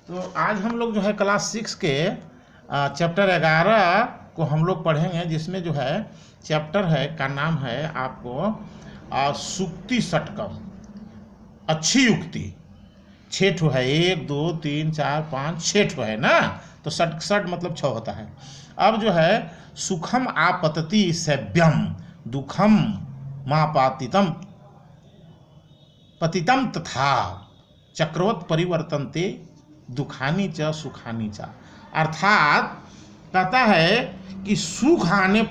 तो आज हम लोग जो है क्लास 6 के चैप्टर 11 को हम लोग पढ़ेंगे, जिसमें जो है चैप्टर है का नाम है आपको सूक्ति षटकम, अच्छी युक्ति। 6 ठो है, 1 2 3 4 5 6 ठो है ना, तो षट मतलब 6 होता है। अब जो है सुखम आपतति सेव्यम दुखम मापातितम पतितम तथा चक्रवत परिवर्तनते दुखानी च सुखानी च। अर्थात कहता है कि सुख आने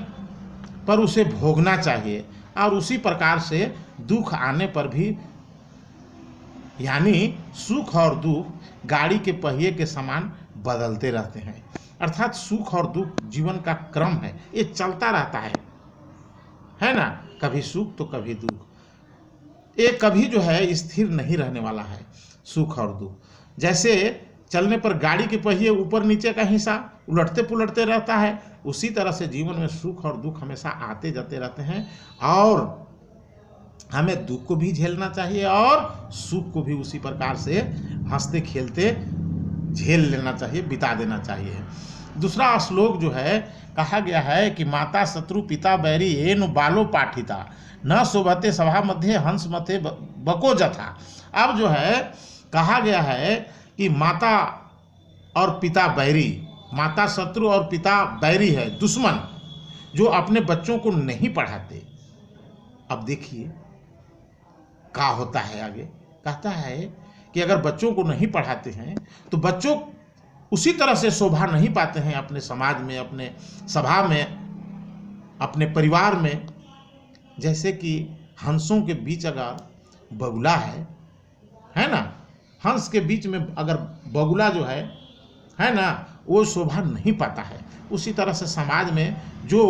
पर उसे भोगना चाहिए और उसी प्रकार से दुख आने पर भी, यानी सुख और दुख गाड़ी के पहिए के समान बदलते रहते हैं। अर्थात सुख और दुख जीवन का क्रम है, ये चलता रहता है ना, कभी सुख तो कभी दुख। ये कभी जो है स्थिर नहीं रहने वाला है, सुख और दुख। जैसे चलने पर गाड़ी के पहिए ऊपर नीचे का हिस्सा उलटते पुलटते रहता है, उसी तरह से जीवन में सुख और दुख हमेशा आते जाते रहते हैं और हमें दुख को भी झेलना चाहिए और सुख को भी उसी प्रकार से हंसते खेलते झेल लेना चाहिए, बिता देना चाहिए। दूसरा श्लोक जो है कहा गया है कि माता शत्रु पिता बैरी एनु बालो पाठिता न शोभते सभा मध्य हंस मते बको जथा। अब जो है कहा गया है कि माता और पिता बैरी, माता शत्रु और पिता बैरी है, दुश्मन, जो अपने बच्चों को नहीं पढ़ाते। अब देखिए क्या होता है आगे, कहता है कि अगर बच्चों को नहीं पढ़ाते हैं तो बच्चों उसी तरह से शोभा नहीं पाते हैं अपने समाज में, अपने सभा में, अपने परिवार में। जैसे कि हंसों के बीच अगर बगुला है ना, हंस के बीच में अगर बगुला जो है ना, वो शोभा नहीं पाता है। उसी तरह से समाज में जो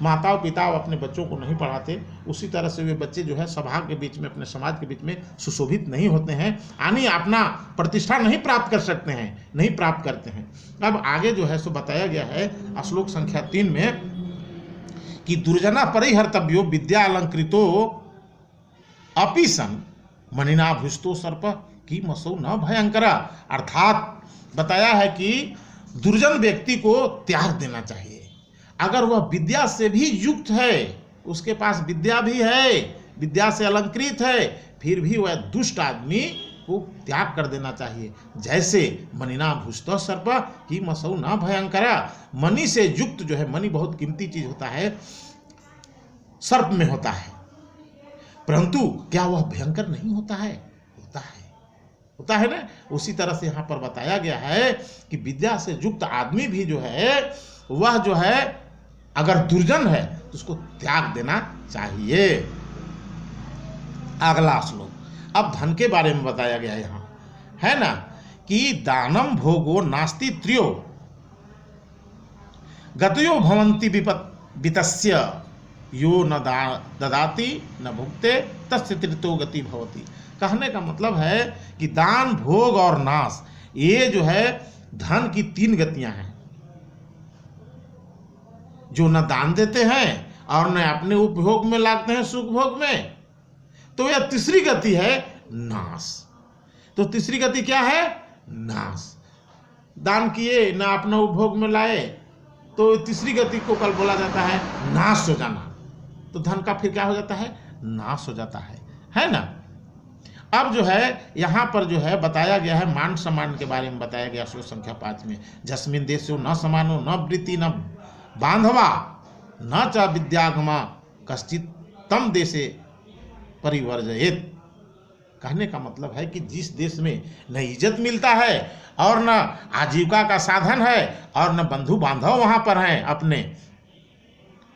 माता और पिता अपने बच्चों को नहीं पढ़ाते, उसी तरह से वे बच्चे जो है सभा के बीच में, अपने समाज के बीच में सुशोभित नहीं होते हैं, यानी अपना प्रतिष्ठा नहीं प्राप्त कर सकते हैं, नहीं प्राप्त करते हैं। अब आगे जो है सो बताया गया है श्लोक संख्या 3 में कि दुर्जना परिहर्तव्यो विद्या अलंकृतो अपि सन मणिना भुष्टो सर्प की मसौ न भयंकरा। अर्थात बताया है कि दुर्जन व्यक्ति को त्याग देना चाहिए। अगर वह विद्या से भी युक्त है, उसके पास विद्या भी है, विद्या से अलंकृत है, फिर भी वह दुष्ट आदमी को त्याग कर देना चाहिए। जैसे मणिना भुष्टो सर्प की मसौ न भयंकरा, मणि से युक्त जो है, मणि बहुत कीमती चीज होता है, सर्प में होता है, परंतु क्या वह भयंकर नहीं होता है? होता है ना। उसी तरह से यहाँ पर बताया गया है कि विद्या से युक्त आदमी भी जो है, वह जो है अगर दुर्जन है तो उसको त्याग देना चाहिए। अगला श्लोक, अब धन के बारे में बताया गया यहाँ, है ना, कि दानम भोगो नास्ति त्रियो गतयो भवन्ति वित्तस्य यो न ददाति न भुक्ते तस्य तृतीयो गति भवति। कहने का मतलब है कि दान, भोग और नाश, ये जो है धन की 3 गतियां हैं। जो न दान देते हैं और न अपने उपभोग में लाते हैं, सुख भोग में, तो यह तीसरी गति है नाश। तो तीसरी गति क्या है? नाश। दान किए न अपना उपभोग में लाए, तो तीसरी गति को कल बोला जाता है नाश हो जाना। तो धन का फिर क्या हो जाता है? नाश हो जाता है ना। अब जो है यहाँ पर जो है बताया गया है मान सम्मान के बारे में बताया गया श्लोक संख्या 5 में, जस्मिन देशो न समानो न वृत्ति न बांधवा न च विद्यागमा कश्चित तम देशे परिवर्जयेत। कहने का मतलब है कि जिस देश में न इज्जत मिलता है और न आजीविका का साधन है और न बंधु बांधव वहाँ पर हैं अपने,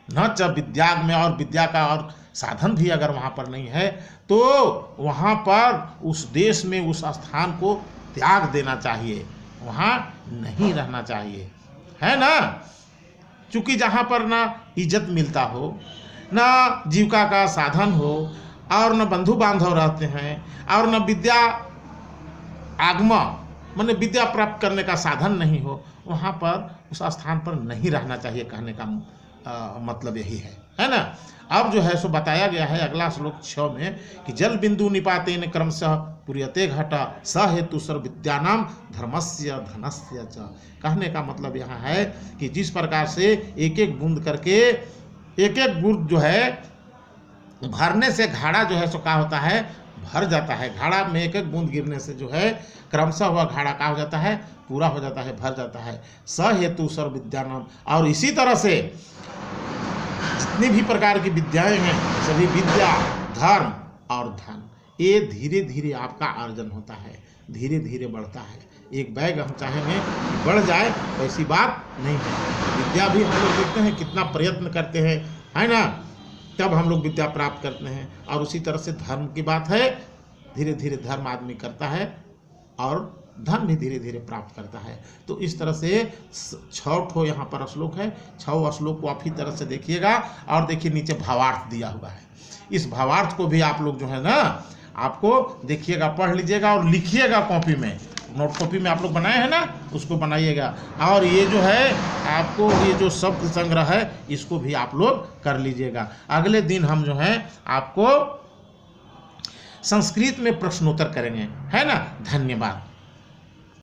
न च विद्याग में, और विद्या का और साधन भी अगर वहाँ पर नहीं है, तो वहाँ पर उस देश में, उस स्थान को त्याग देना चाहिए, वहाँ नहीं रहना चाहिए, है ना। चूँकि जहाँ पर ना इज्जत मिलता हो, ना जीविका का साधन हो, और न बंधु बांधव रहते हैं, और न विद्या आगमा माने विद्या प्राप्त करने का साधन नहीं हो, वहाँ पर उस स्थान पर नहीं रहना चाहिए। कहने का मतलब यही है ना। अब जो है सो बताया गया है अगला श्लोक 6 में कि जल बिंदु निपातेन क्रमशः पुर्यते घट स हेतु सर्व विद्यानाम धर्मस्य धनस्य च। कहने का मतलब यहाँ है कि जिस प्रकार से एक एक बूंद करके एक एक बूंद जो है भरने से घड़ा जो है सो क्या होता है, भर जाता है। घड़ा में एक एक बूंद गिरने से जो है क्रमशः हुआ घड़ा क्या हो जाता है, पूरा हो जाता है, भर जाता है। स हेतु सर्व विद्यानाम, और इसी तरह से जितनी भी प्रकार की विद्याएं हैं सभी विद्या, धर्म और धन, ये धीरे धीरे आपका अर्जन होता है, धीरे धीरे बढ़ता है। एक बैग हम चाहेंगे कि बढ़ जाए वैसी बात नहीं है। विद्या भी हम लोग देखते हैं कितना प्रयत्न करते हैं, है ना, तब हम लोग विद्या प्राप्त करते हैं। और उसी तरह से धर्म की बात है, धीरे धीरे धर्म आदमी करता है और धन भी धीरे धीरे प्राप्त करता है। तो इस तरह से 6 ठो यहाँ पर श्लोक है, 6 श्लोक को आप ही तरह से देखिएगा। और देखिए नीचे भावार्थ दिया हुआ है, इस भावार्थ को भी आप लोग जो है ना आपको देखिएगा, पढ़ लीजिएगा और लिखिएगा कॉपी में, नोट कॉपी में आप लोग बनाए हैं ना, उसको बनाइएगा। और ये जो है आपको ये जो शब्द संग्रह है इसको भी आप लोग कर लीजिएगा। अगले दिन हम जो है आपको संस्कृत में प्रश्नोत्तर करेंगे, है ना। धन्यवाद।